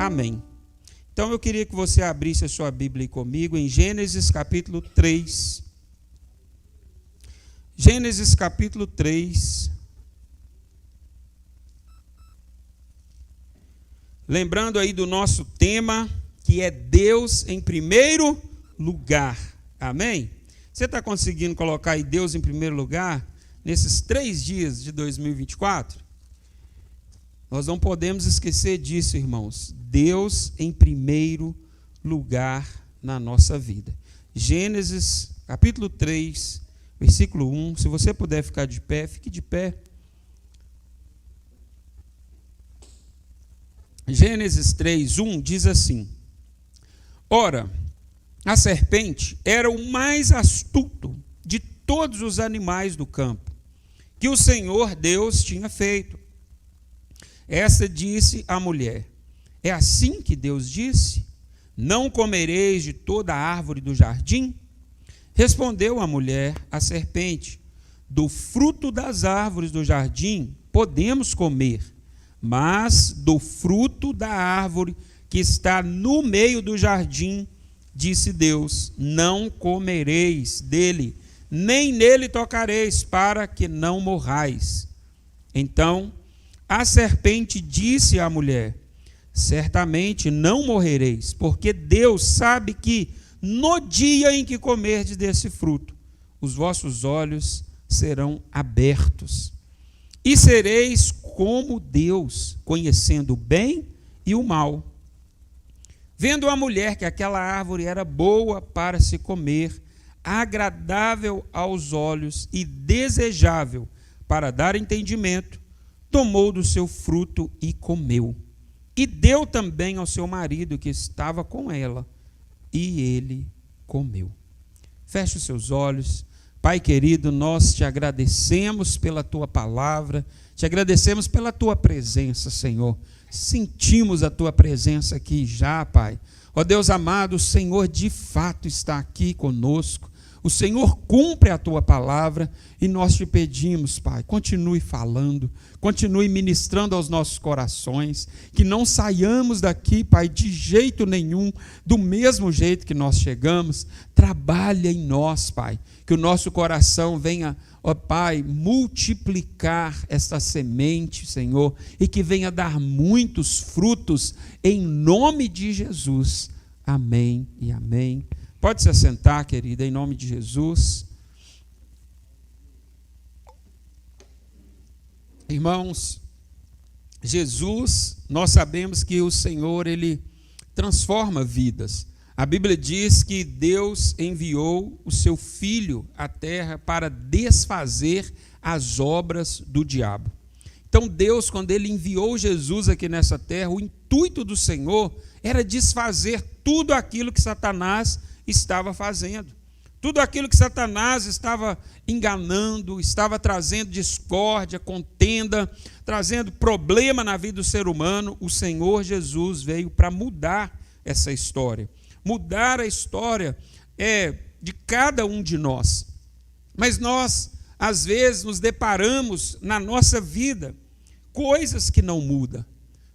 Amém. Então eu queria que você abrisse a sua Bíblia aí comigo em Gênesis capítulo 3. Gênesis capítulo 3. Lembrando aí do nosso tema, que é Deus em primeiro lugar. Amém? Você está conseguindo colocar aí Deus em primeiro lugar nesses 3 dias de 2024? Nós não podemos esquecer disso, irmãos. Deus em primeiro lugar na nossa vida. Gênesis capítulo 3, versículo 1. Se você puder ficar de pé, fique de pé. Gênesis 3, 1 diz assim: Ora, a serpente era o mais astuto de todos os animais do campo que o Senhor Deus tinha feito. Essa disse à mulher: É assim que Deus disse? Não comereis de toda a árvore do jardim? Respondeu a mulher à serpente: Do fruto das árvores do jardim podemos comer, mas do fruto da árvore que está no meio do jardim, disse Deus, não comereis dele, nem nele tocareis, para que não morrais. Então a serpente disse à mulher: Certamente não morrereis, porque Deus sabe que no dia em que comerdes desse fruto, os vossos olhos serão abertos, e sereis como Deus, conhecendo o bem e o mal. Vendo a mulher que aquela árvore era boa para se comer, agradável aos olhos e desejável para dar entendimento, tomou do seu fruto e comeu. E deu também ao seu marido que estava com ela, e ele comeu. Feche os seus olhos. Pai querido, nós te agradecemos pela tua palavra, te agradecemos pela tua presença, Senhor. Sentimos a tua presença aqui já, Pai. Ó Deus amado, o Senhor de fato está aqui conosco. O Senhor cumpre a tua palavra e nós te pedimos, Pai, continue falando, continue ministrando aos nossos corações, que não saiamos daqui, Pai, de jeito nenhum, do mesmo jeito que nós chegamos. Trabalha em nós, Pai, que o nosso coração venha, ó Pai, multiplicar esta semente, Senhor, e que venha dar muitos frutos, em nome de Jesus. Amém e amém. Pode se assentar, querida, em nome de Jesus. Irmãos, Jesus, nós sabemos que o Senhor, Ele transforma vidas. A Bíblia diz que Deus enviou o seu Filho à terra para desfazer as obras do diabo. Então Deus, quando Ele enviou Jesus aqui nessa terra, o intuito do Senhor era desfazer tudo aquilo que Satanás estava fazendo. Tudo aquilo que Satanás estava enganando, estava trazendo discórdia, contenda, trazendo problema na vida do ser humano, o Senhor Jesus veio para mudar essa história. Mudar a história de cada um de nós. Mas nós, às vezes, nos deparamos na nossa vida coisas que não mudam,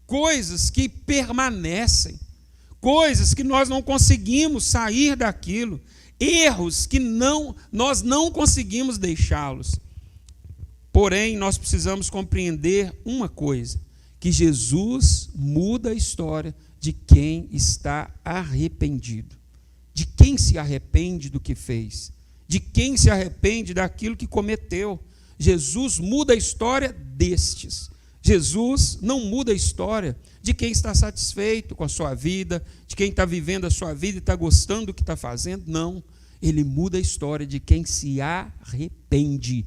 coisas que permanecem, coisas que nós não conseguimos sair daquilo, erros que nós não conseguimos deixá-los. Porém, nós precisamos compreender uma coisa, que Jesus muda a história de quem está arrependido, de quem se arrepende do que fez, de quem se arrepende daquilo que cometeu. Jesus muda a história destes. Jesus não muda a história de quem está satisfeito com a sua vida, de quem está vivendo a sua vida e está gostando do que está fazendo. Não, Ele muda a história de quem se arrepende.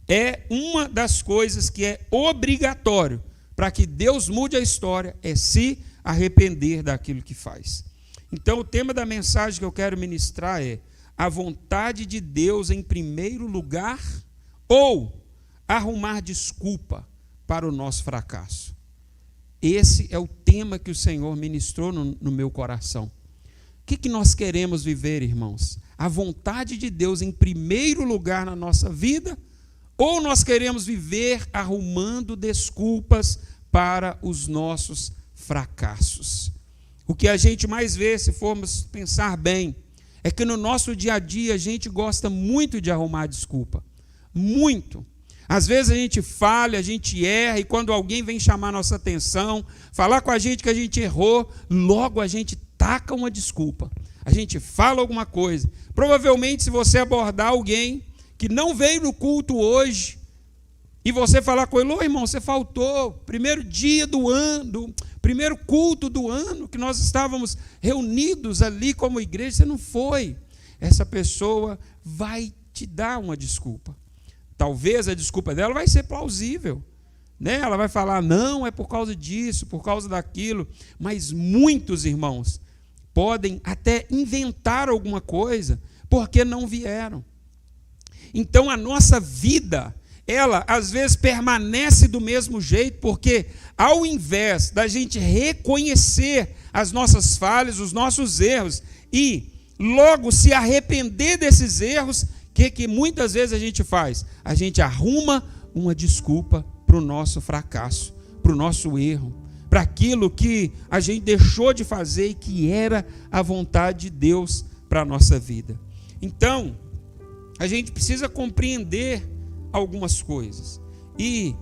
É uma das coisas que é obrigatório para que Deus mude a história, é se arrepender daquilo que faz. Então, o tema da mensagem que eu quero ministrar é a vontade de Deus em primeiro lugar ou arrumar desculpa para o nosso fracasso. Esse é o tema que o Senhor ministrou no meu coração. O que nós queremos viver, irmãos? A vontade de Deus em primeiro lugar na nossa vida, ou nós queremos viver arrumando desculpas para os nossos fracassos? O que a gente mais vê, se formos pensar bem, é que no nosso dia a dia a gente gosta muito de arrumar desculpa. Muito. Às vezes a gente falha, a gente erra, e quando alguém vem chamar nossa atenção, falar com a gente que a gente errou, logo a gente taca uma desculpa. A gente fala alguma coisa. Provavelmente, se você abordar alguém que não veio no culto hoje, e você falar com ele: ô irmão, você faltou, primeiro dia do ano, primeiro culto do ano, que nós estávamos reunidos ali como igreja, você não foi. Essa pessoa vai te dar uma desculpa. Talvez a desculpa dela vai ser plausível, né? Ela vai falar: não, é por causa disso, por causa daquilo. Mas muitos irmãos podem até inventar alguma coisa porque não vieram. Então a nossa vida, ela às vezes permanece do mesmo jeito, porque ao invés da gente reconhecer as nossas falhas, os nossos erros, e logo se arrepender desses erros, que muitas vezes a gente faz? A gente arruma uma desculpa para o nosso fracasso, para o nosso erro, para aquilo que a gente deixou de fazer e que era a vontade de Deus para a nossa vida. Então, a gente precisa compreender algumas coisas. E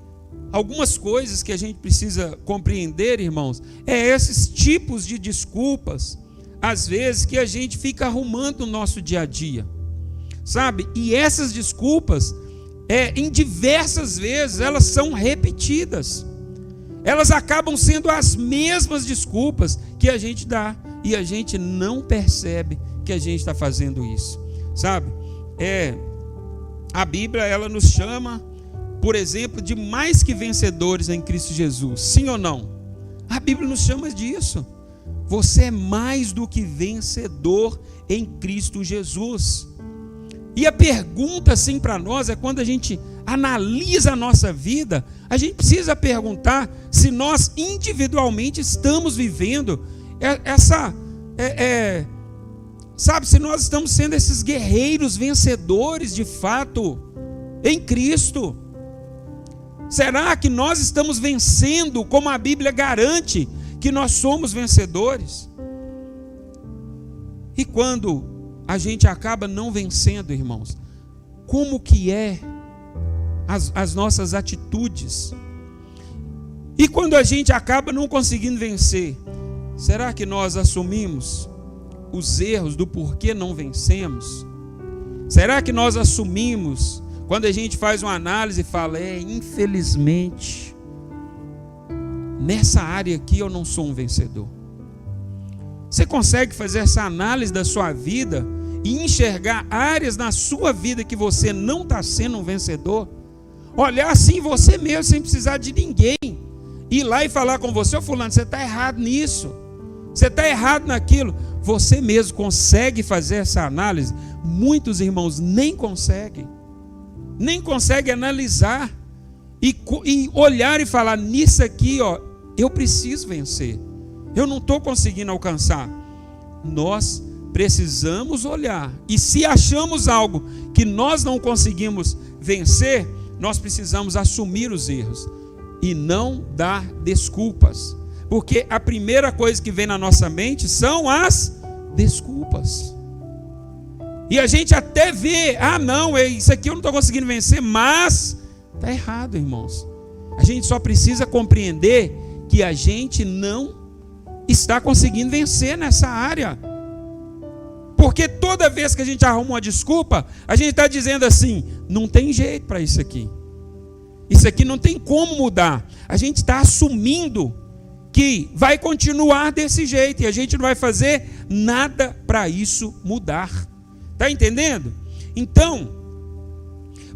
algumas coisas que a gente precisa compreender, irmãos, é esses tipos de desculpas, às vezes, que a gente fica arrumando no nosso dia a dia. Sabe? E essas desculpas, em diversas vezes, elas são repetidas. Elas acabam sendo as mesmas desculpas que a gente dá, e a gente não percebe que a gente está fazendo isso. Sabe? A Bíblia, ela nos chama, por exemplo, de mais que vencedores em Cristo Jesus. Sim ou não? A Bíblia nos chama disso. Você é mais do que vencedor em Cristo Jesus. E a pergunta assim para nós é, quando a gente analisa a nossa vida, a gente precisa perguntar se nós individualmente estamos vivendo sabe, se nós estamos sendo esses guerreiros vencedores de fato em Cristo. Será que nós estamos vencendo como a Bíblia garante que nós somos vencedores? E quando a gente acaba não vencendo, irmãos, como que é as nossas atitudes? E quando a gente acaba não conseguindo vencer, será que nós assumimos os erros do porquê não vencemos? Será que nós assumimos, quando a gente faz uma análise e fala: infelizmente, nessa área aqui eu não sou um vencedor? Você consegue fazer essa análise da sua vida e enxergar áreas na sua vida que você não está sendo um vencedor? Olhar assim você mesmo, sem precisar de ninguém, ir lá e falar com você: ô fulano, você está errado nisso, você está errado naquilo. Você mesmo consegue fazer essa análise? Muitos irmãos nem conseguem analisar e olhar e falar: nisso aqui, eu preciso vencer, eu não estou conseguindo alcançar. Nós precisamos olhar, e se achamos algo que nós não conseguimos vencer, nós precisamos assumir os erros e não dar desculpas, porque a primeira coisa que vem na nossa mente são as desculpas. E a gente até vê: não, isso aqui eu não estou conseguindo vencer, mas está errado, irmãos. A gente só precisa compreender que a gente não está conseguindo vencer nessa área, porque toda vez que a gente arruma uma desculpa, a gente está dizendo assim: não tem jeito para isso aqui não tem como mudar. A gente está assumindo que vai continuar desse jeito, e a gente não vai fazer nada para isso mudar. Está entendendo? Então,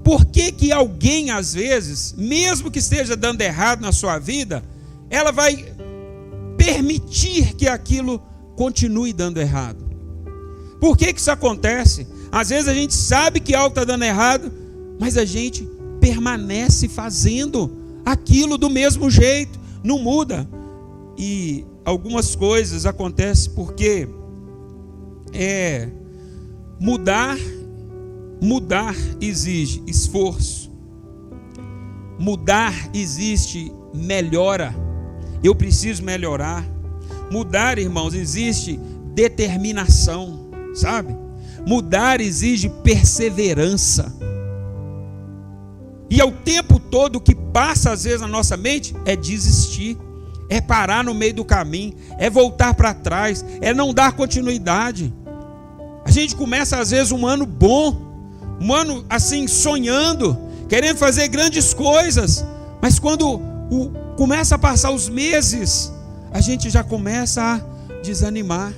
por que alguém, às vezes, mesmo que esteja dando errado na sua vida, ela vai permitir que aquilo continue dando errado? Por que isso acontece? Às vezes a gente sabe que algo está dando errado, mas a gente permanece fazendo aquilo do mesmo jeito, não muda. E algumas coisas acontecem porque mudar exige esforço, mudar exige melhora. Eu preciso melhorar. Mudar, irmãos, exige determinação, sabe? Mudar exige perseverança. E ao tempo todo o que passa às vezes na nossa mente é desistir, é parar no meio do caminho, é voltar para trás, é não dar continuidade. A gente começa às vezes um ano bom, um ano assim sonhando, querendo fazer grandes coisas, mas quando começa a passar os meses, a gente já começa a desanimar.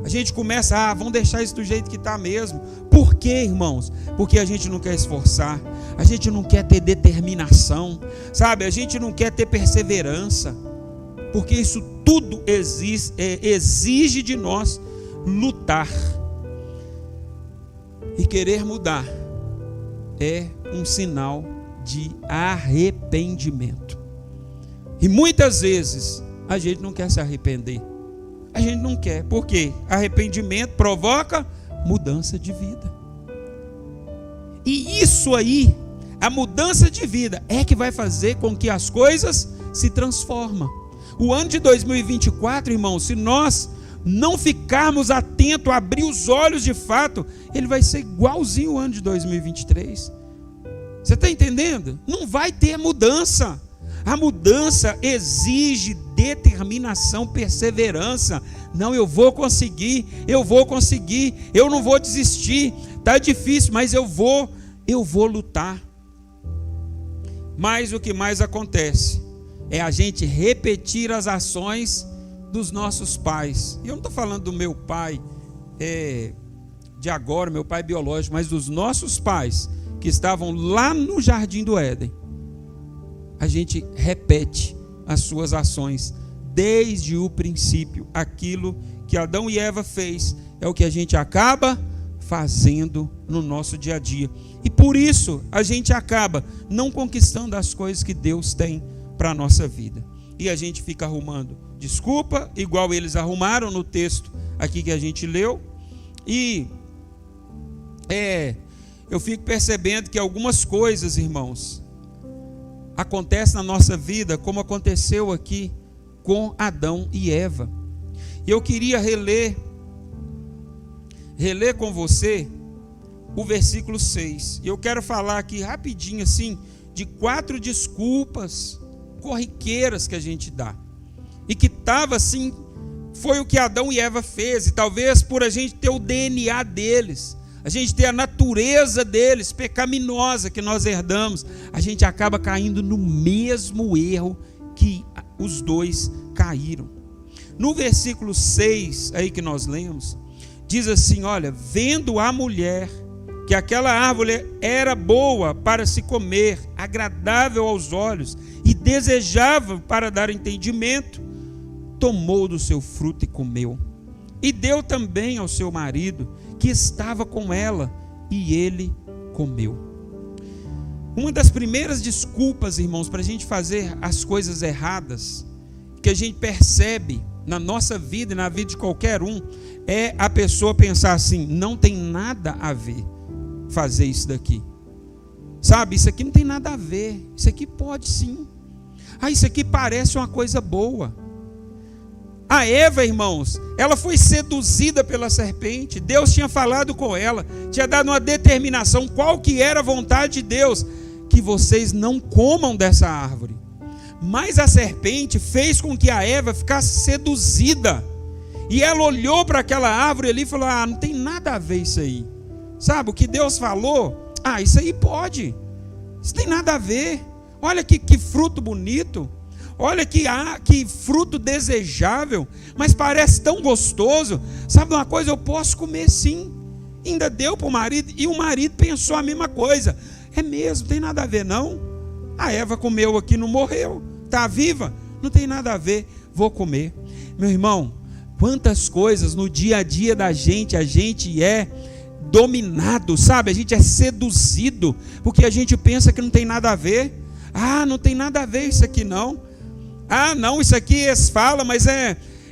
A gente começa, vamos deixar isso do jeito que está mesmo. Por quê, irmãos? Porque a gente não quer esforçar, a gente não quer ter determinação, sabe? A gente não quer ter perseverança, porque isso tudo exige de nós lutar. E querer mudar é um sinal de arrependimento. E muitas vezes a gente não quer se arrepender. A gente não quer, porque arrependimento provoca mudança de vida. E isso aí, a mudança de vida, é que vai fazer com que as coisas se transformem. O ano de 2024, irmãos, se nós não ficarmos atentos, abrir os olhos de fato, ele vai ser igualzinho o ano de 2023. Você está entendendo? Não vai ter mudança. A mudança exige determinação, perseverança. Não, eu vou conseguir, eu não vou desistir. Está difícil, mas eu vou lutar. Mas o que mais acontece é a gente repetir as ações dos nossos pais. E eu não estou falando do meu pai de agora, meu pai biológico, mas dos nossos pais que estavam lá no Jardim do Éden. A gente repete as suas ações desde o princípio. Aquilo que Adão e Eva fez é o que a gente acaba fazendo no nosso dia a dia. E por isso a gente acaba não conquistando as coisas que Deus tem para a nossa vida. E a gente fica arrumando desculpa, igual eles arrumaram no texto aqui que a gente leu. E eu fico percebendo que algumas coisas, irmãos, acontecem na nossa vida como aconteceu aqui com Adão e Eva. E eu queria reler com você o versículo 6. E eu quero falar aqui rapidinho assim de 4 desculpas corriqueiras que a gente dá. E que estava assim, foi o que Adão e Eva fez. E talvez por a gente ter o DNA deles, a gente ter a natureza deles pecaminosa que nós herdamos, a gente acaba caindo no mesmo erro que os dois caíram. No versículo 6 aí que nós lemos, diz assim, olha, vendo a mulher que aquela árvore era boa para se comer, agradável aos olhos e desejável para dar entendimento, tomou do seu fruto e comeu. E deu também ao seu marido, que estava com ela, e ele comeu. Uma das primeiras desculpas, irmãos, para a gente fazer as coisas erradas, que a gente percebe na nossa vida e na vida de qualquer um, é a pessoa pensar assim, não tem nada a ver fazer isso daqui. Sabe, isso aqui não tem nada a ver, isso aqui pode sim. Isso aqui parece uma coisa boa. A Eva, irmãos, ela foi seduzida pela serpente. Deus tinha falado com ela, tinha dado uma determinação, qual que era a vontade de Deus, que vocês não comam dessa árvore. Mas a serpente fez com que a Eva ficasse seduzida, e ela olhou para aquela árvore ali e falou, não tem nada a ver isso aí. Sabe, o que Deus falou, isso aí pode, isso tem nada a ver. Olha que fruto bonito, olha que fruto desejável, mas parece tão gostoso. Sabe uma coisa, eu posso comer sim. Ainda deu para o marido, e o marido pensou a mesma coisa. É mesmo, não tem nada a ver não. A Eva comeu aqui, não morreu, está viva, não tem nada a ver, vou comer. Meu irmão, quantas coisas no dia a dia da gente, a gente é dominado, sabe? A gente é seduzido, porque a gente pensa que não tem nada a ver. Não tem nada a ver isso aqui não. Não, isso aqui eles falam, mas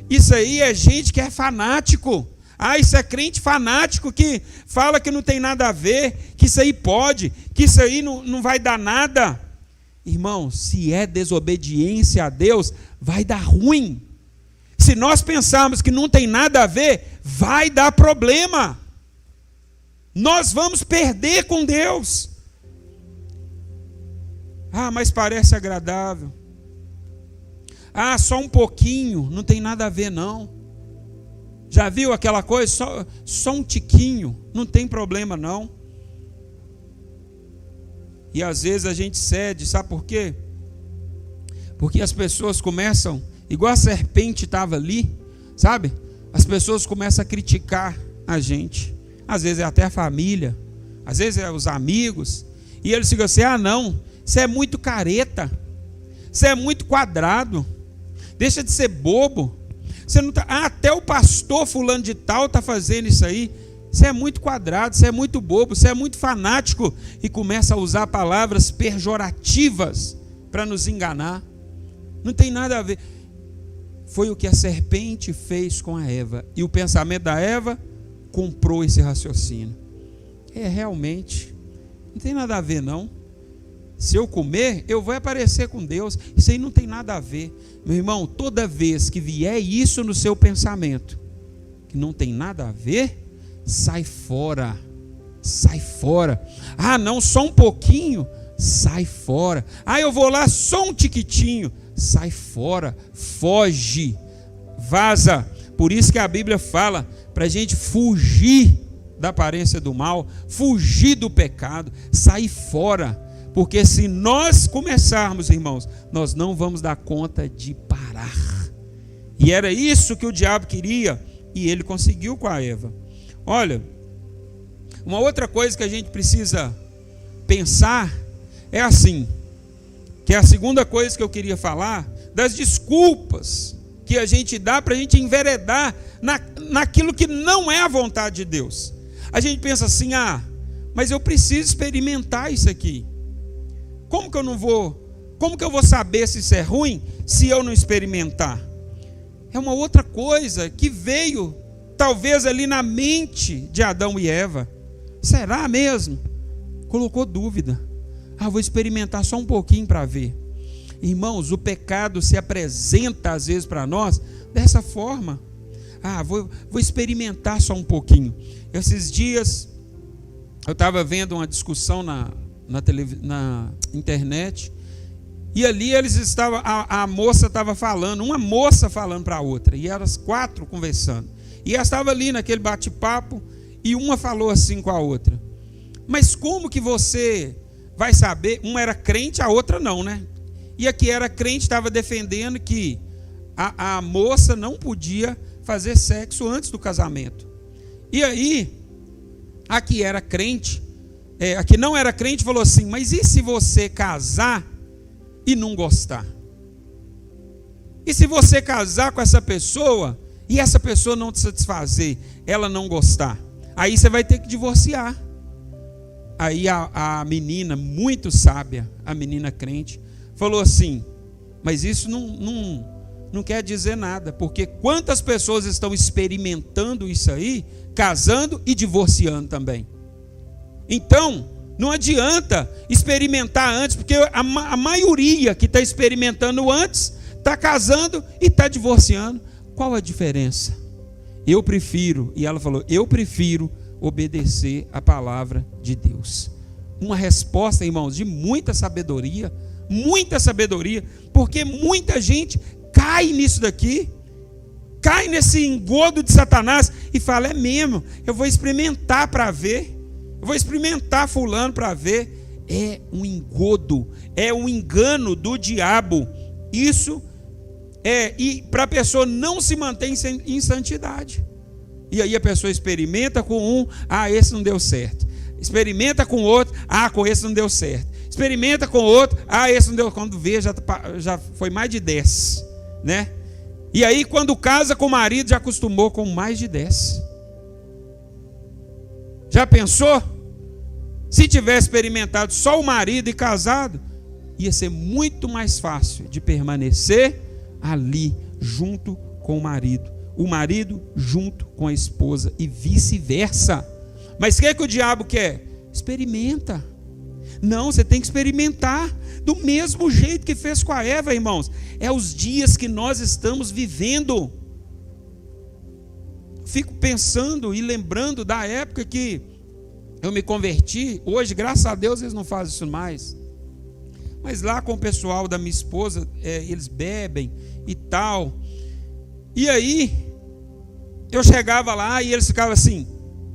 isso aí é gente que é fanático. Isso é crente fanático que fala que não tem nada a ver, que isso aí pode, que isso aí não vai dar nada. Irmão, se é desobediência a Deus, vai dar ruim. Se se nós pensarmos que não tem nada a ver, vai dar problema. Nós vamos perder com Deus. Mas parece agradável. Só um pouquinho, não tem nada a ver não. Já viu aquela coisa? Só um tiquinho, não tem problema não. E às vezes a gente cede, sabe por quê? Porque as pessoas começam, igual a serpente estava ali, sabe? As pessoas começam a criticar a gente. Às vezes é até a família, às vezes é os amigos. E eles ficam assim, não, você é muito careta, você é muito quadrado, deixa de ser bobo. Você não tá, até o pastor fulano de tal está fazendo isso aí. Você é muito quadrado, você é muito bobo, você é muito fanático. E começa a usar palavras pejorativas para nos enganar. Não tem nada a ver. Foi o que a serpente fez com a Eva. E o pensamento da Eva comprou esse raciocínio. Realmente, não tem nada a ver não. Se eu comer, eu vou aparecer com Deus. Isso aí não tem nada a ver. Meu irmão, toda vez que vier isso no seu pensamento, que não tem nada a ver, sai fora. Sai fora. Não, só um pouquinho. Sai fora. Eu vou lá só um tiquitinho. Sai fora. Foge. Vaza. Por isso que a Bíblia fala para a gente fugir da aparência do mal, fugir do pecado, sair fora. Porque se nós começarmos, irmãos, nós não vamos dar conta de parar. E era isso que o diabo queria, e ele conseguiu com a Eva. Olha, uma outra coisa que a gente precisa pensar é assim, que é a segunda coisa que eu queria falar, das desculpas que a gente dá para a gente enveredar naquilo que não é a vontade de Deus. A gente pensa assim, mas eu preciso experimentar isso aqui. Como que eu vou saber se isso é ruim se eu não experimentar? É uma outra coisa que veio talvez ali na mente de Adão e Eva. Será mesmo? Colocou dúvida. Vou experimentar só um pouquinho para ver. Irmãos, o pecado se apresenta às vezes para nós dessa forma. Vou experimentar só um pouquinho. Esses dias eu estava vendo uma discussão na internet, e ali eles estavam, a moça estava falando, uma moça falando para a outra, e eram as 4 conversando, e ela estava ali naquele bate-papo, e uma falou assim com a outra, mas como que você vai saber? Uma era crente, a outra não, né? E a que era crente estava defendendo que a moça não podia fazer sexo antes do casamento. E aí a que era crente, a que não era crente, falou assim, mas e se você casar e não gostar? E se você casar com essa pessoa e essa pessoa não te satisfazer, ela não gostar? Aí você vai ter que divorciar. Aí a menina, muito sábia, a menina crente, falou assim, mas isso não quer dizer nada, porque quantas pessoas estão experimentando isso aí, casando e divorciando também. Então, não adianta experimentar antes, porque a maioria que está experimentando antes, está casando e está divorciando. Qual a diferença? Eu prefiro, e ela falou, eu prefiro obedecer a palavra de Deus. Uma resposta, irmãos, de muita sabedoria, porque muita gente cai nisso daqui, cai nesse engodo de Satanás e fala, é mesmo, eu vou experimentar para ver. Eu vou experimentar fulano para ver. É um engodo, é um engano do diabo. Isso e para a pessoa não se manter em santidade. E aí a pessoa experimenta com um, esse não deu certo. Experimenta com outro, com esse não deu certo. Experimenta com outro, esse não deu. Quando vê, já foi mais de 10, né? E aí quando casa com o marido, já acostumou com mais de 10. Já pensou? Se tivesse experimentado só o marido e casado, ia ser muito mais fácil de permanecer ali, junto com o marido junto com a esposa e vice-versa. Mas o que o diabo quer? Experimenta. Não, você tem que experimentar do mesmo jeito que fez com a Eva, irmãos. É os dias que nós estamos vivendo. fico pensando e lembrando da época que eu me converti. Hoje, graças a Deus, eles não fazem isso mais. Mas lá com o pessoal da minha esposa, eles bebem e tal. E aí, eu chegava lá e eles ficavam assim: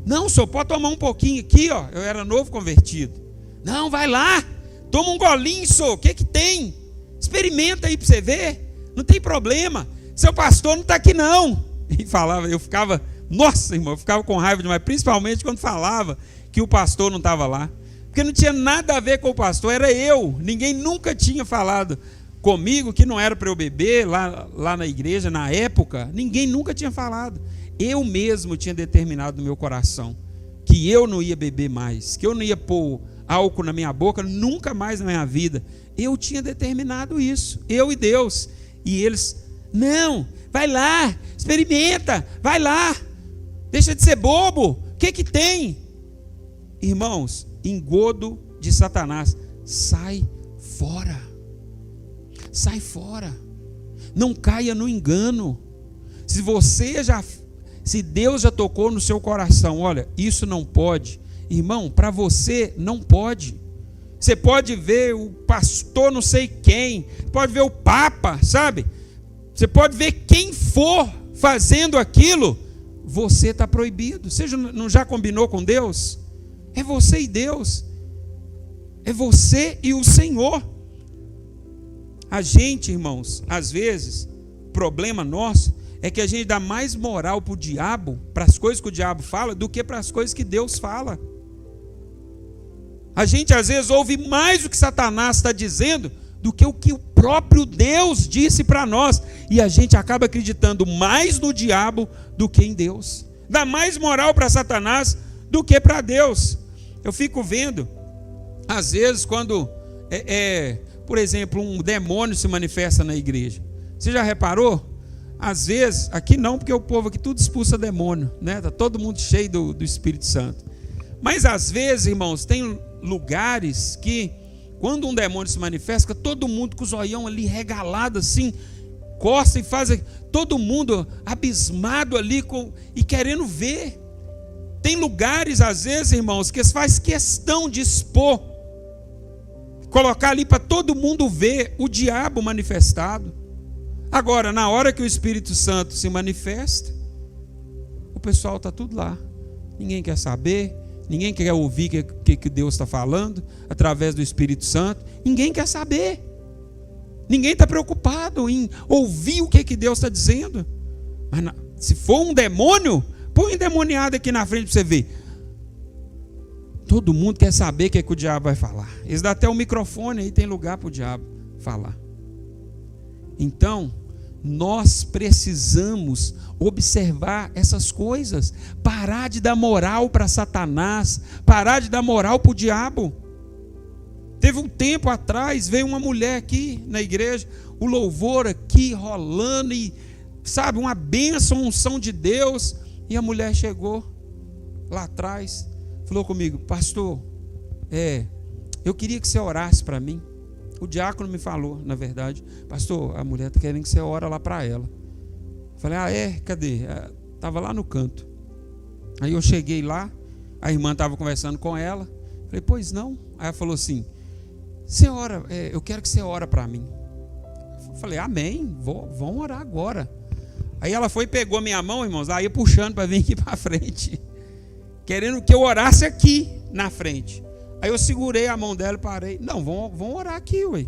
não, senhor, pode tomar um pouquinho aqui, ó. Eu era novo convertido. Não, vai lá, toma um golinho, senhor, o que que tem? Experimenta aí para você ver, não tem problema. Seu pastor não está aqui não. E falava, eu ficava, nossa, irmão, eu ficava com raiva demais, principalmente quando falava que o pastor não estava lá. Porque não tinha nada a ver com o pastor, era eu. Ninguém nunca tinha falado comigo que não era para eu beber lá na igreja, na época. Ninguém nunca tinha falado. Eu mesmo tinha determinado no meu coração que eu não ia beber mais, que eu não ia pôr álcool na minha boca nunca mais na minha vida. Eu tinha determinado isso, eu e Deus. E eles, não, vai lá, experimenta, vai lá, deixa de ser bobo, o que que tem? Irmãos, engodo de Satanás, sai fora, não caia no engano. Se Deus já tocou no seu coração, olha, isso não pode, irmão, para você não pode. Você pode ver o pastor não sei quem, pode ver o papa, sabe? Você pode ver quem for fazendo aquilo, você está proibido. Você não já combinou com Deus? É você e Deus, é você e o Senhor. A gente, irmãos, às vezes, problema nosso é que a gente dá mais moral para o diabo, para as coisas que o diabo fala, do que para as coisas que Deus fala. A gente às vezes ouve mais o que Satanás está dizendo do que o próprio Deus disse para nós, e a gente acaba acreditando mais no diabo do que em Deus. Dá mais moral para Satanás do que para Deus. Eu fico vendo, às vezes, quando, por exemplo, um demônio se manifesta na igreja. Você já reparou? Às vezes, aqui não, porque o povo aqui tudo expulsa demônio, né? Está todo mundo cheio do Espírito Santo. Mas às vezes, irmãos, tem lugares que, quando um demônio se manifesta, todo mundo com o zoião ali regalado assim, coça e faz, todo mundo abismado ali e querendo ver. Tem lugares, às vezes, irmãos, que faz questão de expor, colocar ali para todo mundo ver o diabo manifestado. Agora, na hora que o Espírito Santo se manifesta, o pessoal está tudo lá. Ninguém quer saber, ninguém quer ouvir o que Deus está falando através do Espírito Santo. Ninguém quer saber. Ninguém está preocupado em ouvir o que Deus está dizendo. Mas se for um demônio, põe um endemoniado aqui na frente para você ver. Todo mundo quer saber o que o diabo vai falar. Eles dão até o microfone aí, tem lugar para o diabo falar. Então, nós precisamos observar essas coisas, parar de dar moral para Satanás, parar de dar moral para o diabo. Teve um tempo atrás, veio uma mulher aqui na igreja, o louvor aqui rolando, e sabe, uma bênção, uma unção de Deus, e a mulher chegou lá atrás, falou comigo: pastor, eu queria que você orasse para mim. O diácono me falou, na verdade: pastor, a mulher está querendo que você ore lá para ela. Eu falei: cadê? Estava lá no canto. Aí eu cheguei lá, a irmã estava conversando com ela. Falei: pois não? Aí ela falou assim: você ora, eu quero que você ore para mim. Eu falei: amém, vamos orar agora. Aí ela foi e pegou minha mão, irmãos, aí puxando para vir aqui para frente, querendo que eu orasse aqui na frente. Aí eu segurei a mão dela e parei. Não, vamos orar aqui, ué.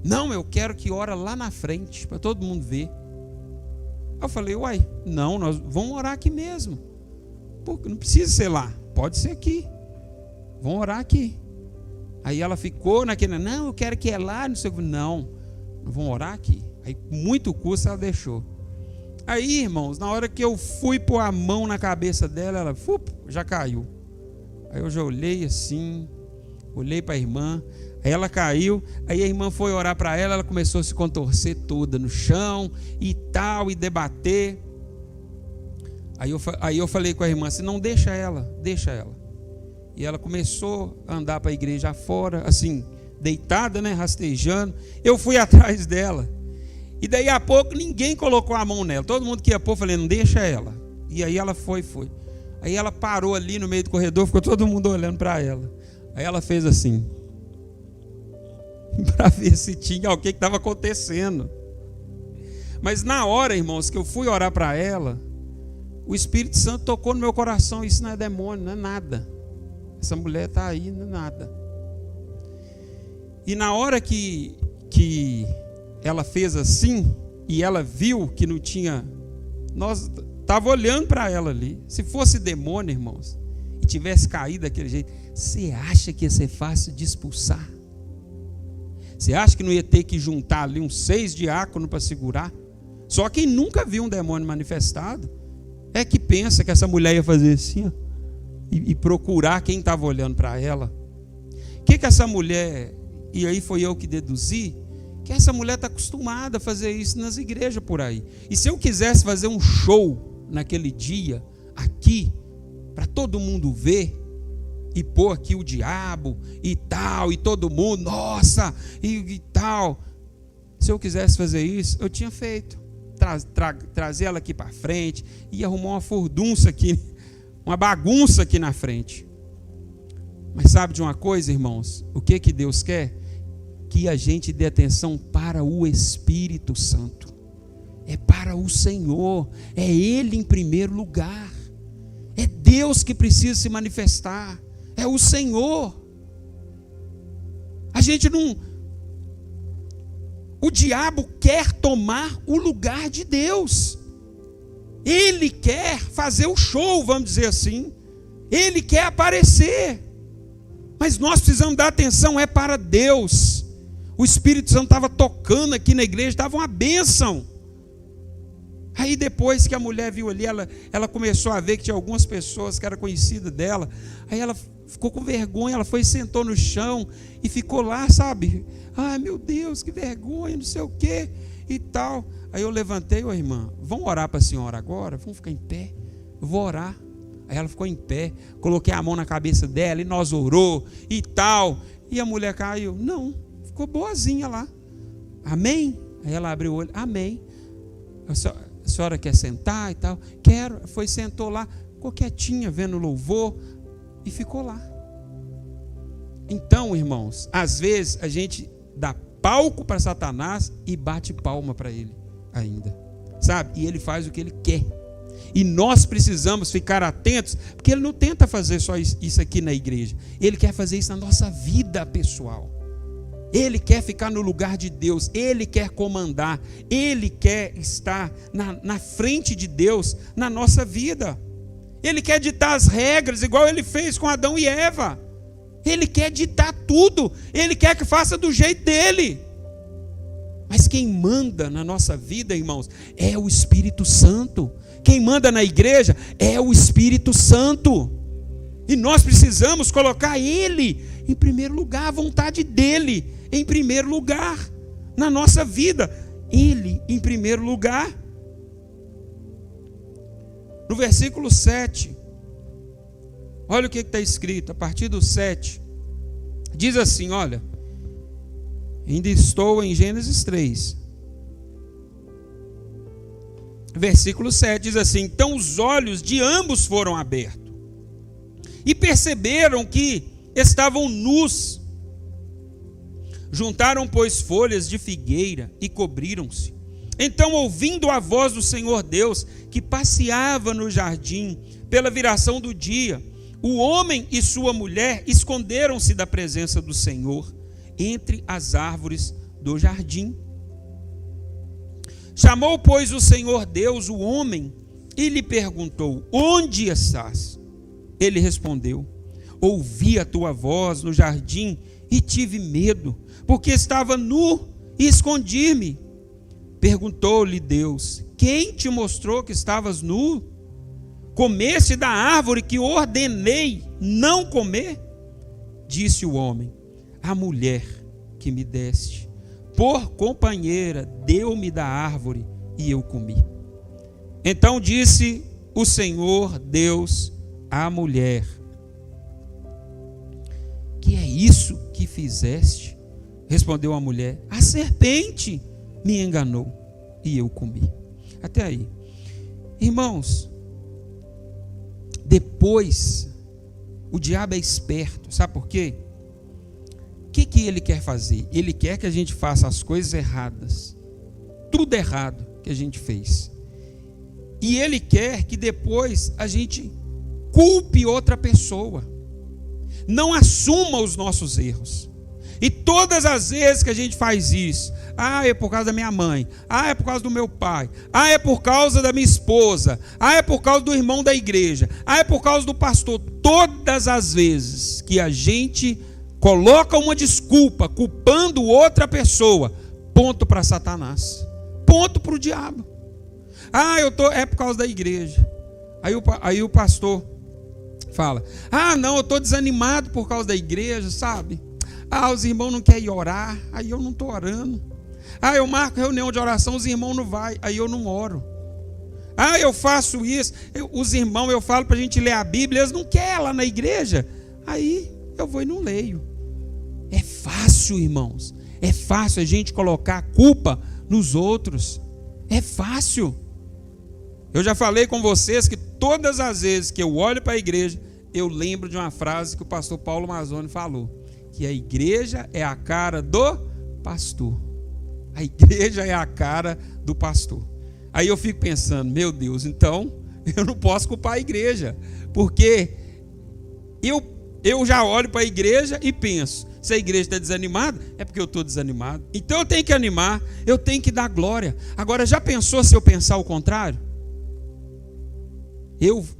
Não, eu quero que ora lá na frente, para todo mundo ver. Eu falei: uai, não, nós vamos orar aqui mesmo. Porque não precisa ser lá, pode ser aqui. Vamos orar aqui. Aí ela ficou naquele: não, eu quero que é lá, não sei o que. Não, vamos orar aqui. Aí, muito custo, ela deixou. Aí, irmãos, na hora que eu fui pôr a mão na cabeça dela, ela já caiu. Aí eu já olhei assim, olhei para a irmã, aí ela caiu, aí a irmã foi orar para ela, ela começou a se contorcer toda no chão e tal, e debater. Aí eu falei com a irmã assim: não, deixa ela. E ela começou a andar para a igreja afora, assim, deitada, né, rastejando. Eu fui atrás dela. E daí a pouco ninguém colocou a mão nela. Todo mundo que ia pôr, falei: não deixa ela. E aí ela foi. Aí ela parou ali no meio do corredor, ficou todo mundo olhando para ela. Aí ela fez assim, para ver se tinha o que estava acontecendo. Mas na hora, irmãos, que eu fui orar para ela, o Espírito Santo tocou no meu coração. Isso não é demônio, não é nada. Essa mulher está aí, não é nada. E na hora que ela fez assim, e ela viu que não tinha, nós estava olhando para ela ali. Se fosse demônio, irmãos, e tivesse caído daquele jeito, você acha que ia ser fácil de expulsar? Você acha que não ia ter que juntar ali uns 6 diáconos para segurar? Só quem nunca viu um demônio manifestado é que pensa que essa mulher ia fazer assim, ó, e procurar quem estava olhando para ela. O que essa mulher, e aí foi eu que deduzi, que essa mulher está acostumada a fazer isso nas igrejas por aí. E se eu quisesse fazer um show naquele dia, aqui, para todo mundo ver, e pôr aqui o diabo, e tal, e todo mundo, nossa, e tal. Se eu quisesse fazer isso, eu tinha feito. Trazer ela aqui para frente, e arrumar uma furdunça aqui, uma bagunça aqui na frente. Mas sabe de uma coisa, irmãos? O que Deus quer? Que a gente dê atenção para o Espírito Santo. É para o Senhor. É Ele em primeiro lugar. É Deus que precisa se manifestar. É o Senhor. A gente não... O diabo quer tomar o lugar de Deus. Ele quer fazer o show, vamos dizer assim. Ele quer aparecer. Mas nós precisamos dar atenção, para Deus. O Espírito Santo estava tocando aqui na igreja, estava uma bênção. Aí depois que a mulher viu ali, ela começou a ver que tinha algumas pessoas que eram conhecidas dela. Aí ela ficou com vergonha, ela foi e sentou no chão e ficou lá, sabe? Ai, meu Deus, que vergonha, não sei o quê e tal. Aí eu levantei, irmã, vamos orar para a senhora agora? Vamos ficar em pé? Eu vou orar. Aí ela ficou em pé, coloquei a mão na cabeça dela e nós orou e tal. E a mulher caiu. Não, ficou boazinha lá. Amém? Aí ela abriu o olho. Amém. A senhora quer sentar e tal? Quero. Foi, sentou lá, ficou quietinha, vendo o louvor e ficou lá. Então, irmãos, às vezes a gente dá palco para Satanás e bate palma para ele ainda. Sabe? E ele faz o que ele quer. E nós precisamos ficar atentos, porque ele não tenta fazer só isso aqui na igreja. Ele quer fazer isso na nossa vida pessoal. Ele quer ficar no lugar de Deus. Ele quer comandar. Ele quer estar na frente de Deus na nossa vida. Ele quer ditar as regras, igual ele fez com Adão e Eva. Ele quer ditar tudo. Ele quer que faça do jeito dele. Mas quem manda na nossa vida, irmãos, é o Espírito Santo. Quem manda na igreja é o Espírito Santo. E nós precisamos colocar Ele em primeiro lugar, a vontade dEle em primeiro lugar na nossa vida. Ele em primeiro lugar. No versículo 7, olha o que está escrito, a partir do 7. Diz assim, olha, ainda estou em Gênesis 3. Versículo 7 diz assim: então os olhos de ambos foram abertos e perceberam que estavam nus. Juntaram, pois, folhas de figueira e cobriram-se. Então, ouvindo a voz do Senhor Deus, que passeava no jardim pela viração do dia, o homem e sua mulher esconderam-se da presença do Senhor entre as árvores do jardim. Chamou, pois, o Senhor Deus o homem e lhe perguntou: onde estás? Ele respondeu: ouvi a tua voz no jardim e tive medo, porque estava nu e escondi-me. Perguntou-lhe Deus: quem te mostrou que estavas nu? Comeste da árvore que ordenei não comer? Disse o homem: a mulher que me deste por companheira deu-me da árvore e eu comi. Então disse o Senhor Deus à mulher: que é isso que fizeste? Respondeu a mulher: a serpente me enganou e eu comi. Até aí. Irmãos, depois, o diabo é esperto, sabe por quê? O que ele quer fazer? Ele quer que a gente faça as coisas erradas, tudo errado que a gente fez, e ele quer que depois a gente culpe outra pessoa, não assuma os nossos erros. E todas as vezes que a gente faz isso, é por causa da minha mãe, é por causa do meu pai, é por causa da minha esposa, é por causa do irmão da igreja, é por causa do pastor. Todas as vezes que a gente coloca uma desculpa culpando outra pessoa, ponto para Satanás, ponto para o diabo. É por causa da igreja. Aí o pastor fala, não, eu estou desanimado por causa da igreja, sabe? Os irmãos não querem orar, aí eu não estou orando. Eu marco reunião de oração, os irmãos não vão, aí eu não oro. Eu faço isso, os irmãos, eu falo para a gente ler a Bíblia, eles não querem lá na igreja, aí eu vou e não leio. É fácil, irmãos, é fácil a gente colocar a culpa nos outros, é fácil. Eu já falei com vocês que todas as vezes que eu olho para a igreja, eu lembro de uma frase que o pastor Paulo Mazzoni falou, que a igreja é a cara do pastor. A igreja é a cara do pastor. Aí eu fico pensando, meu Deus, então eu não posso culpar a igreja, porque eu já olho para a igreja e penso, se a igreja está desanimada, é porque eu estou desanimado. Então eu tenho que animar, eu tenho que dar glória. Agora, já pensou se eu pensar o contrário?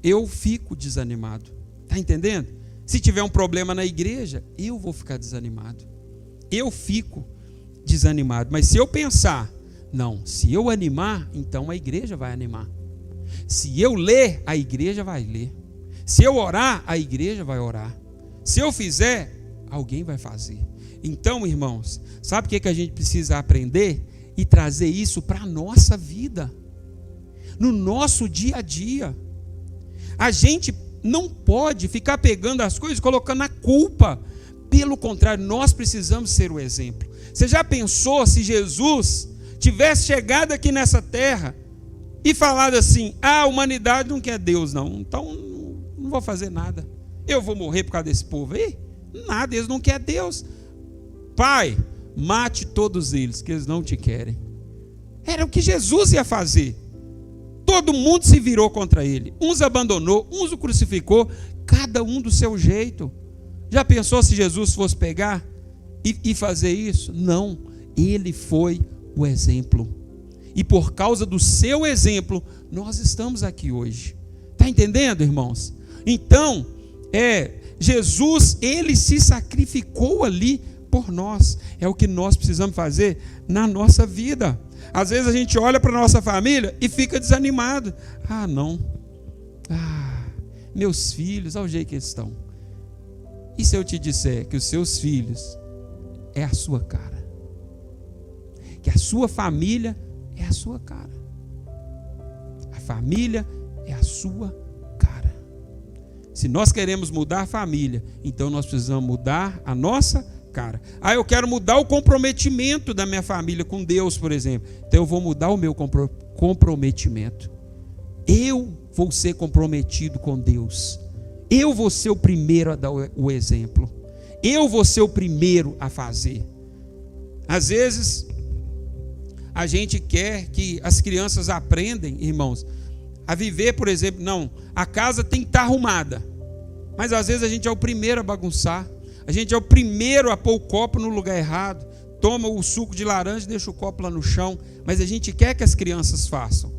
Eu fico desanimado. Está entendendo? Se tiver um problema na igreja, eu vou ficar desanimado. Eu fico desanimado. Mas se eu pensar, não, se eu animar, então a igreja vai animar. Se eu ler, a igreja vai ler. Se eu orar, a igreja vai orar. Se eu fizer, alguém vai fazer. Então, irmãos, sabe o que a gente precisa aprender? E trazer isso para a nossa vida, no nosso dia a dia. A gente não pode ficar pegando as coisas e colocando a culpa. Pelo contrário, nós precisamos ser o exemplo. Você já pensou se Jesus tivesse chegado aqui nessa terra e falado assim, a humanidade não quer Deus não, então não vou fazer nada, eu vou morrer por causa desse povo aí? Nada, eles não querem Deus. Pai, mate todos eles, que eles não te querem. Era o que Jesus ia fazer. Todo mundo se virou contra ele. Uns abandonou, uns o crucificou, cada um do seu jeito. Já pensou se Jesus fosse pegar e fazer isso? Não, ele foi o exemplo. E por causa do seu exemplo, nós estamos aqui hoje. Está entendendo, irmãos? Então, Jesus, ele se sacrificou ali por nós. É o que nós precisamos fazer na nossa vida. Às vezes a gente olha para a nossa família e fica desanimado. Não. Meus filhos, olha o jeito que eles estão. E se eu te disser que os seus filhos é a sua cara? Que a sua família é a sua cara. A família é a sua cara. Se nós queremos mudar a família, então nós precisamos mudar a nossa cara. Eu quero mudar o comprometimento da minha família com Deus, por exemplo. Então eu vou mudar o meu comprometimento. Eu vou ser comprometido com Deus. Eu vou ser o primeiro a dar o exemplo. Eu vou ser o primeiro a fazer. Às vezes, a gente quer que as crianças aprendam, irmãos, a viver, por exemplo, não, a casa tem que estar arrumada. Mas às vezes a gente é o primeiro a bagunçar. A gente é o primeiro a pôr o copo no lugar errado. Toma o suco de laranja e deixa o copo lá no chão. Mas a gente quer que as crianças façam.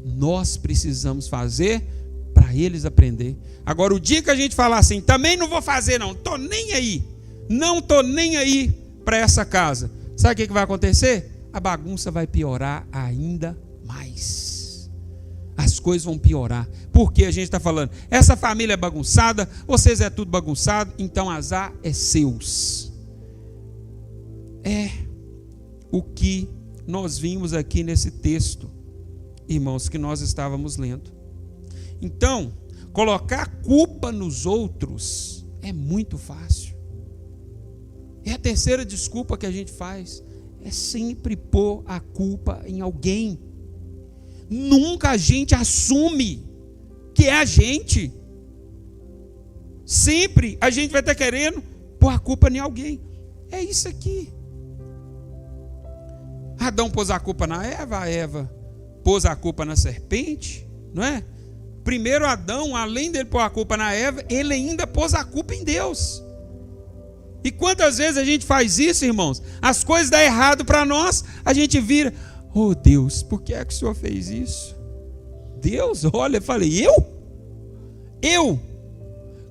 Nós precisamos fazer para eles aprender. Agora, o dia que a gente falar assim, também não vou fazer não, estou nem aí. Não estou nem aí para essa casa. Sabe o que vai acontecer? A bagunça vai piorar ainda mais. As coisas vão piorar. Porque a gente está falando, essa família é bagunçada, vocês é tudo bagunçado, então azar é seus. É o que nós vimos aqui nesse texto, irmãos, que nós estávamos lendo. Então, colocar culpa nos outros é muito fácil. É a terceira desculpa que a gente faz. É sempre pôr a culpa em alguém. Nunca a gente assume que é a gente. Sempre a gente vai estar querendo pôr a culpa em alguém. É isso aqui. Adão pôs a culpa na Eva, a Eva pôs a culpa na serpente, não é? Primeiro Adão, além dele pôr a culpa na Eva, ele ainda pôs a culpa em Deus. E quantas vezes a gente faz isso, irmãos? As coisas dão errado para nós, a gente vira: oh Deus, por que é que o Senhor fez isso? Deus, olha, eu falei, eu?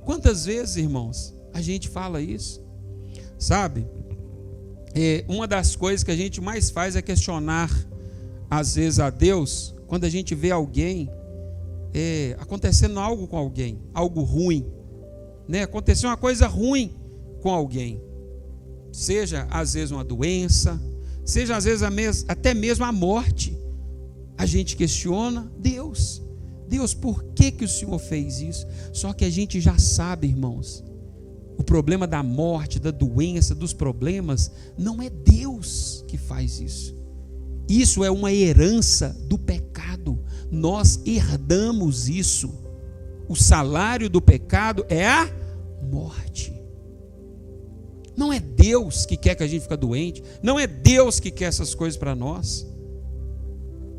Quantas vezes, irmãos, a gente fala isso? Sabe? Uma das coisas que a gente mais faz é questionar, às vezes, a Deus, quando a gente vê alguém acontecendo algo com alguém, algo ruim, né? Aconteceu uma coisa ruim com alguém, seja às vezes uma doença, seja às vezes até mesmo a morte. A gente questiona Deus, por que o Senhor fez isso? Só que a gente já sabe, irmãos, o problema da morte, da doença, dos problemas, não é Deus que faz isso. Isso é uma herança do pecado. Nós herdamos isso. O salário do pecado é a morte. Não é Deus que quer que a gente fique doente. Não é Deus que quer essas coisas para nós.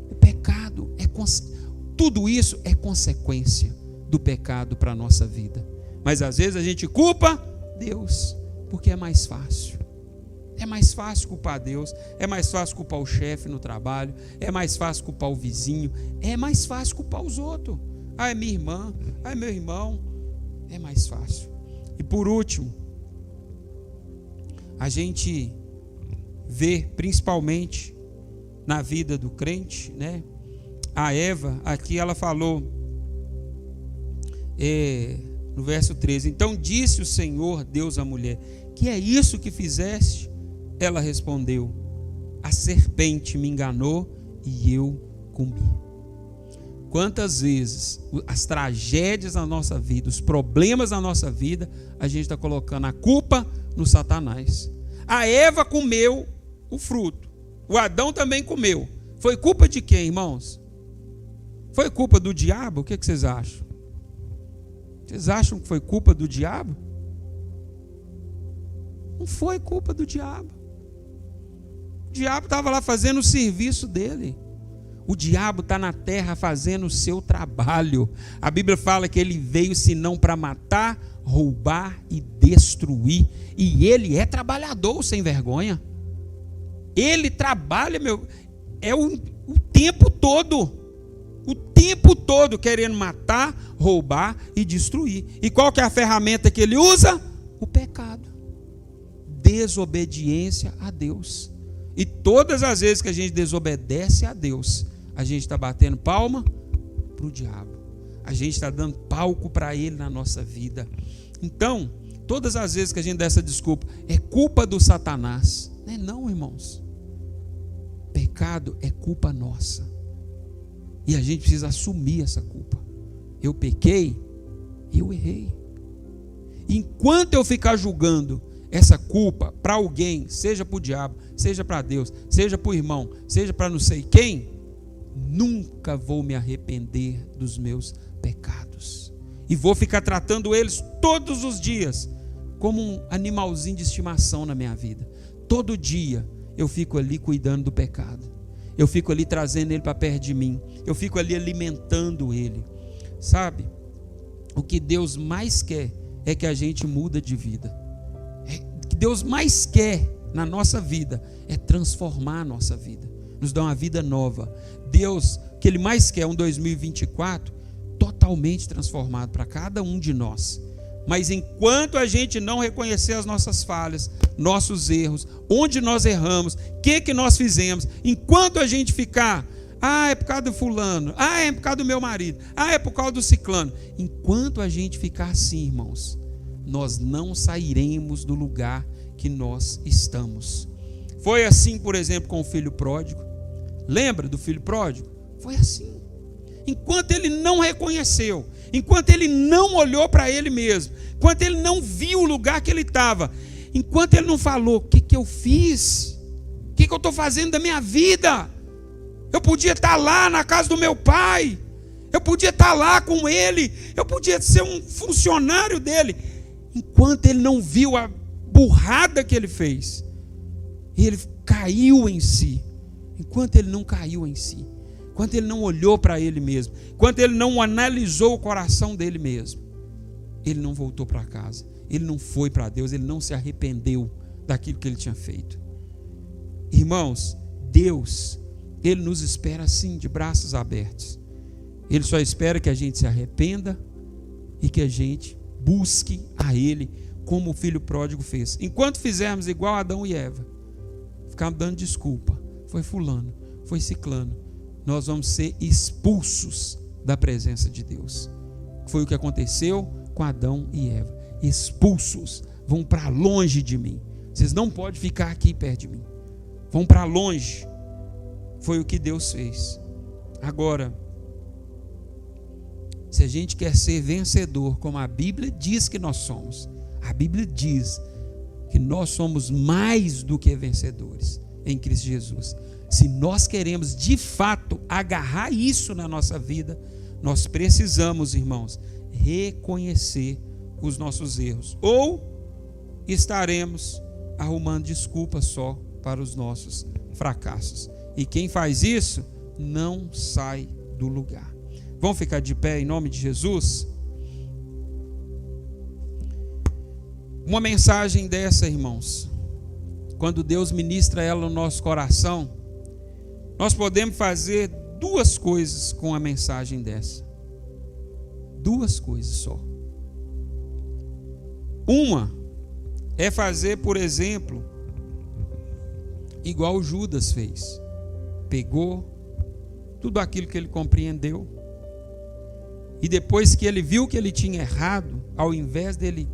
O pecado tudo isso é consequência do pecado para a nossa vida. Mas às vezes a gente culpa Deus, porque é mais fácil. É mais fácil culpar Deus, é mais fácil culpar o chefe no trabalho, é mais fácil culpar o vizinho, é mais fácil culpar os outros. É minha irmã, é meu irmão, é mais fácil. E por último, a gente vê principalmente na vida do crente, né? A Eva, aqui ela falou, no verso 13: então disse o Senhor Deus à mulher: que é isso que fizeste? Ela respondeu: a serpente me enganou e eu comi. Quantas vezes as tragédias na nossa vida, os problemas na nossa vida, a gente está colocando a culpa no Satanás. A Eva comeu o fruto, o Adão também comeu. Foi culpa de quem, irmãos? Foi culpa do diabo? O que vocês acham? Vocês acham que foi culpa do diabo? Não foi culpa do diabo. O diabo estava lá fazendo o serviço dele. O diabo está na terra fazendo o seu trabalho. A Bíblia fala que ele veio senão para matar, roubar e destruir. E ele é trabalhador sem vergonha. Ele trabalha, o tempo todo. O tempo todo querendo matar, roubar e destruir. E qual que é a ferramenta que ele usa? O pecado. Desobediência a Deus. E todas as vezes que a gente desobedece a Deus, a gente está batendo palma para o diabo. A gente está dando palco para ele na nossa vida. Então, todas as vezes que a gente dá essa desculpa, é culpa do Satanás. Não é não, irmãos. Pecado é culpa nossa. E a gente precisa assumir essa culpa. Eu pequei, eu errei. Enquanto eu ficar julgando essa culpa para alguém, seja para o diabo, seja para Deus, seja para o irmão, seja para não sei quem, nunca vou me arrepender dos meus pecados. E vou ficar tratando eles todos os dias como um animalzinho de estimação na minha vida. Todo dia eu fico ali cuidando do pecado. Eu fico ali trazendo ele para perto de mim. Eu fico ali alimentando ele. Sabe? O que Deus mais quer é que a gente muda de vida. O que Deus mais quer na nossa vida é transformar a nossa vida. Nos dar uma vida nova. Deus, o que Ele mais quer é um 2024 totalmente transformado para cada um de nós. Mas enquanto a gente não reconhecer as nossas falhas, nossos erros, onde nós erramos, o que nós fizemos, enquanto a gente ficar, é por causa do fulano, é por causa do meu marido, é por causa do ciclano, enquanto a gente ficar assim, irmãos, nós não sairemos do lugar que nós estamos. Foi assim, por exemplo, com o filho pródigo. Lembra do filho pródigo? Foi assim. Enquanto ele não reconheceu, enquanto ele não olhou para ele mesmo, enquanto ele não viu o lugar que ele estava, enquanto ele não falou: o que eu fiz? O que eu estou fazendo da minha vida? Eu podia estar lá na casa do meu pai, Eu podia estar lá com ele, eu podia ser um funcionário dele. Enquanto ele não viu a burrada que ele fez, ele caiu em si. Enquanto ele não caiu em si, enquanto ele não olhou para ele mesmo, enquanto ele não analisou o coração dele mesmo, ele não voltou para casa, ele não foi para Deus, ele não se arrependeu daquilo que ele tinha feito. Irmãos, Deus, Ele nos espera assim, de braços abertos. Ele só espera que a gente se arrependa e que a gente busque a Ele, como o filho pródigo fez. Enquanto fizermos igual a Adão e Eva, ficarmos dando desculpa, foi fulano, foi ciclano, nós vamos ser expulsos da presença de Deus. Foi o que aconteceu com Adão e Eva. Expulsos, vão para longe de mim. Vocês não podem ficar aqui perto de mim. Vão para longe. Foi o que Deus fez. Agora, se a gente quer ser vencedor, como a Bíblia diz que nós somos, a Bíblia diz que nós somos mais do que vencedores em Cristo Jesus. Se nós queremos de fato agarrar isso na nossa vida, nós precisamos, irmãos, reconhecer os nossos erros, ou estaremos arrumando desculpas só para os nossos fracassos. E quem faz isso não sai do lugar. Vamos ficar de pé em nome de Jesus? Uma mensagem dessa, irmãos, quando Deus ministra ela no nosso coração, nós podemos fazer duas coisas com a mensagem dessa. Duas coisas só. Uma é fazer, por exemplo, igual o Judas fez. Pegou tudo aquilo que ele compreendeu, e depois que ele viu que ele tinha errado, ao invés dele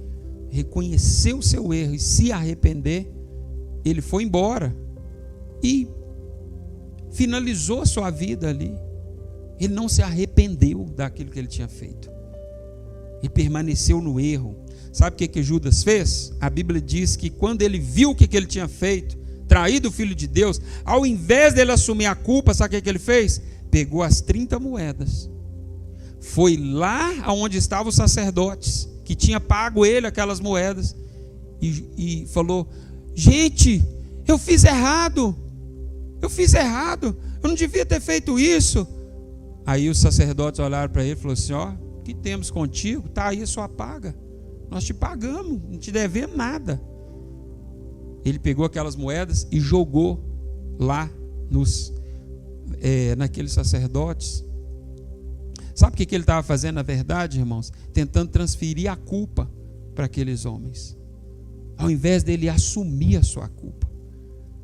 reconhecer o seu erro e se arrepender, ele foi embora e finalizou a sua vida ali. Ele não se arrependeu daquilo que ele tinha feito e permaneceu no erro. Sabe o que Judas fez? A Bíblia diz que quando ele viu o que ele tinha feito, traído o Filho de Deus, ao invés dele assumir a culpa, sabe o que ele fez? Pegou as 30 moedas, foi lá onde estavam os sacerdotes, que tinha pago ele aquelas moedas, e falou: gente, eu fiz errado, eu não devia ter feito isso. Aí os sacerdotes olharam para ele e falaram assim: ó, o que temos contigo? Está aí a sua paga, nós te pagamos, não te devemos nada. Ele pegou aquelas moedas e jogou lá naqueles sacerdotes. Sabe o que ele estava fazendo na verdade, irmãos? Tentando transferir a culpa para aqueles homens. Ao invés dele assumir a sua culpa,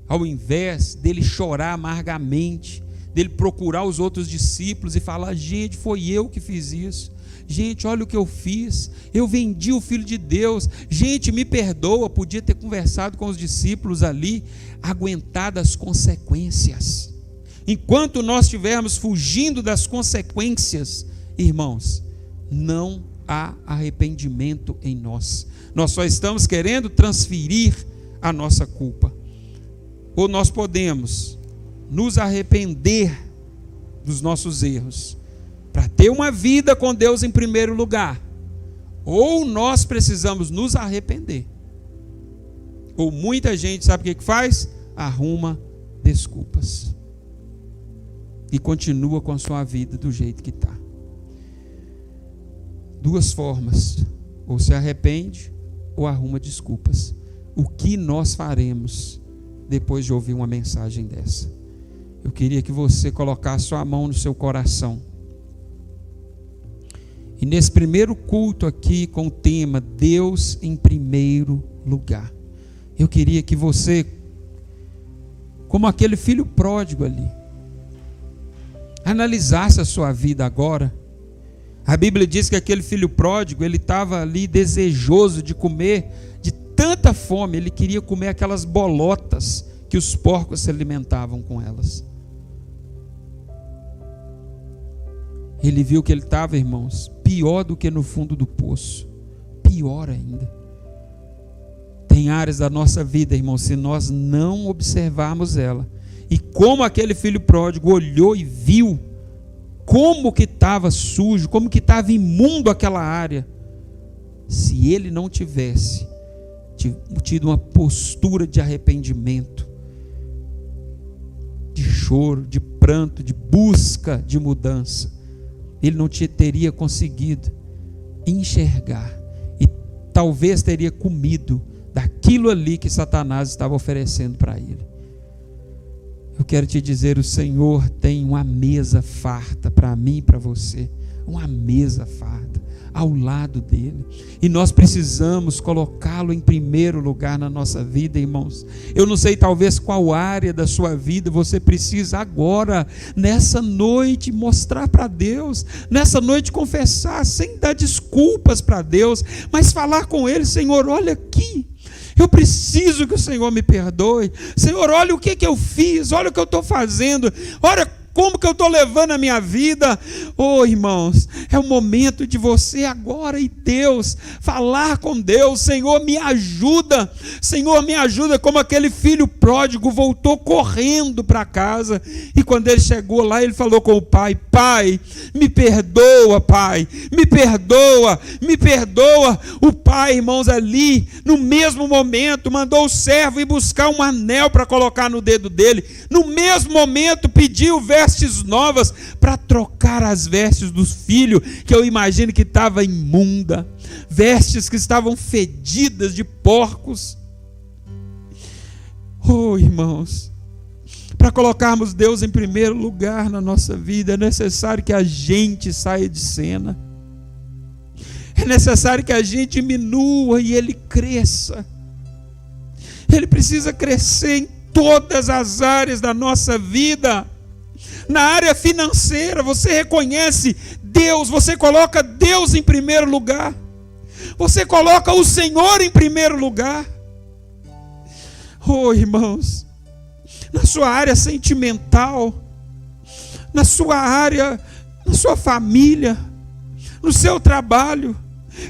ao invés dele chorar amargamente, dele procurar os outros discípulos e falar: gente, foi eu que fiz isso. Gente, olha o que eu fiz, eu vendi o Filho de Deus, gente, me perdoa. Podia ter conversado com os discípulos ali, aguentado as consequências. Enquanto nós estivermos fugindo das consequências, irmãos, não há arrependimento em nós. Nós só estamos querendo transferir a nossa culpa. Ou nós podemos nos arrepender dos nossos erros para ter uma vida com Deus em primeiro lugar, ou nós precisamos nos arrepender. Ou muita gente, sabe o que faz? Arruma desculpas e continua com a sua vida do jeito que está. Duas formas: ou se arrepende ou arruma desculpas. O que nós faremos depois de ouvir uma mensagem dessa? Eu queria que você colocasse sua mão no seu coração. E nesse primeiro culto aqui, com o tema Deus em primeiro lugar, eu queria que você, como aquele filho pródigo ali, analisasse a sua vida agora. A Bíblia diz que aquele filho pródigo, ele estava ali desejoso de comer, de tanta fome, ele queria comer aquelas bolotas que os porcos se alimentavam com elas. Ele viu que ele estava, irmãos, pior do que no fundo do poço, pior ainda. Tem áreas da nossa vida, irmãos, se nós não observarmos ela, e como aquele filho pródigo olhou e viu como que estava sujo, como que estava imundo aquela área. Se ele não tivesse tido uma postura de arrependimento, de choro, de pranto, de busca de mudança, ele não teria conseguido enxergar e talvez teria comido daquilo ali que Satanás estava oferecendo para ele. Eu quero te dizer, o Senhor tem uma mesa farta para mim e para você, uma mesa farta ao lado dele, e nós precisamos colocá-lo em primeiro lugar na nossa vida, irmãos. Eu não sei talvez qual área da sua vida você precisa agora, nessa noite, mostrar para Deus, nessa noite confessar, sem dar desculpas para Deus, mas falar com ele: Senhor, olha aqui, eu preciso que o Senhor me perdoe. Senhor, olha o que eu fiz, olha o que eu estou fazendo, olha como que eu estou levando a minha vida. Oh, irmãos, é o momento de você agora e Deus, falar com Deus: Senhor, me ajuda, Senhor, me ajuda. Como aquele filho pródigo voltou correndo para casa, e quando ele chegou lá, ele falou com o pai: Pai, me perdoa, Pai, me perdoa, me perdoa. O pai, irmãos, ali, no mesmo momento, mandou o servo ir buscar um anel para colocar no dedo dele. No mesmo momento, pediu vestes novas para trocar as vestes do filho, que eu imagino que estava imunda, vestes que estavam fedidas de porcos. Oh, irmãos, para colocarmos Deus em primeiro lugar na nossa vida, é necessário que a gente saia de cena, é necessário que a gente diminua e ele cresça. Ele precisa crescer em todas as áreas da nossa vida. Na área financeira, você reconhece Deus, você coloca Deus em primeiro lugar, você coloca o Senhor em primeiro lugar. Oh, irmãos, na sua área sentimental, na sua área, na sua família, no seu trabalho,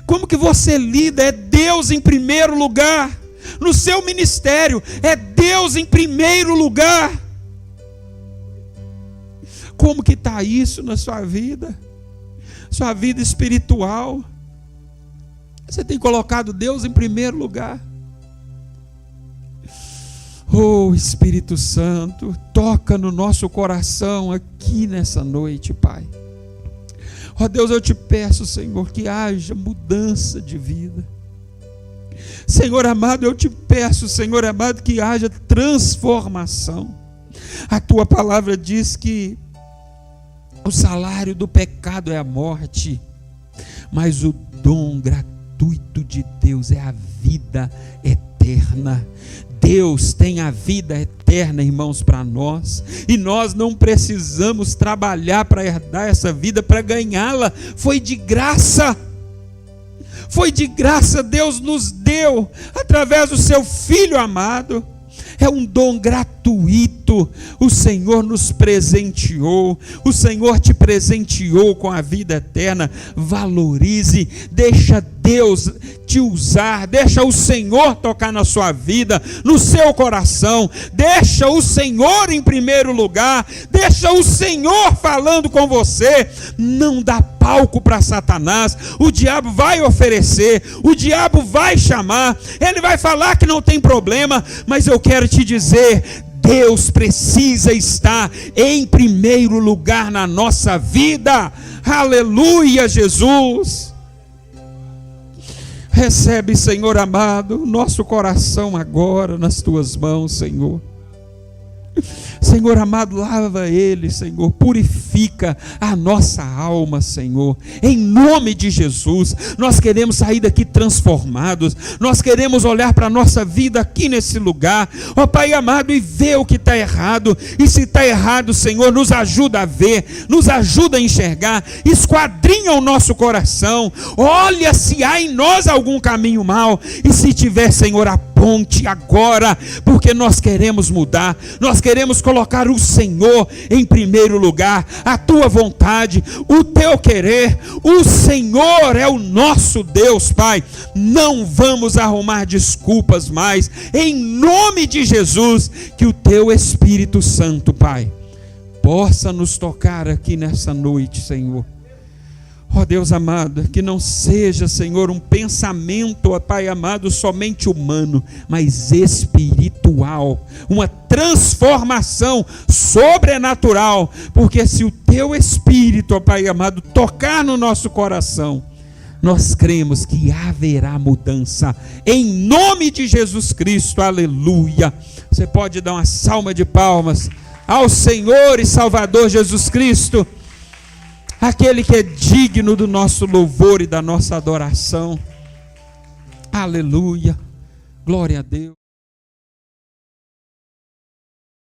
como que você lida? É Deus em primeiro lugar. No seu ministério, é Deus em primeiro lugar. Como que está isso na sua vida? Sua vida espiritual. Você tem colocado Deus em primeiro lugar? Oh, Espírito Santo, toca no nosso coração aqui nessa noite, Pai. Oh Deus, eu te peço, Senhor, que haja mudança de vida. Senhor amado, eu te peço, Senhor amado, que haja transformação. A tua palavra diz que o salário do pecado é a morte, mas o dom gratuito de Deus é a vida eterna. Deus tem a vida eterna, irmãos, para nós, e nós não precisamos trabalhar para herdar essa vida, para ganhá-la. Foi de graça. Foi de graça, Deus nos deu através do seu Filho amado. É um dom gratuito. O Senhor nos presenteou. O Senhor te presenteou com a vida eterna. Valorize, deixa Deus te usar, deixa o Senhor tocar na sua vida, no seu coração. Deixa o Senhor em primeiro lugar, deixa o Senhor falando com você. Não dá palco para Satanás. O diabo vai oferecer, o diabo vai chamar, ele vai falar que não tem problema, mas eu quero te dizer, Deus precisa estar em primeiro lugar na nossa vida. Aleluia, Jesus. Recebe, Senhor amado, nosso coração agora nas tuas mãos, Senhor. Senhor amado, lava ele, Senhor, purifica a nossa alma, Senhor, em nome de Jesus. Nós queremos sair daqui transformados, nós queremos olhar para a nossa vida aqui nesse lugar, ó Pai amado, e ver o que está errado, e se está errado, Senhor, nos ajuda a ver, nos ajuda a enxergar, esquadrinha o nosso coração, olha se há em nós algum caminho mau, e se tiver, Senhor, aponte agora, porque nós queremos mudar, nós queremos colocar o Senhor em primeiro lugar, a tua vontade, o teu querer. O Senhor é o nosso Deus, Pai. Não vamos arrumar desculpas mais, em nome de Jesus. Que o teu Espírito Santo, Pai, possa nos tocar aqui nessa noite, Senhor. Ó Deus amado, que não seja, Senhor, um pensamento, ó Pai amado, somente humano, mas espiritual, uma transformação sobrenatural, porque se o Teu Espírito, ó Pai amado, tocar no nosso coração, nós cremos que haverá mudança, em nome de Jesus Cristo, aleluia. Você pode dar uma salva de palmas ao Senhor e Salvador Jesus Cristo, aquele que é digno do nosso louvor e da nossa adoração. Aleluia, glória a Deus.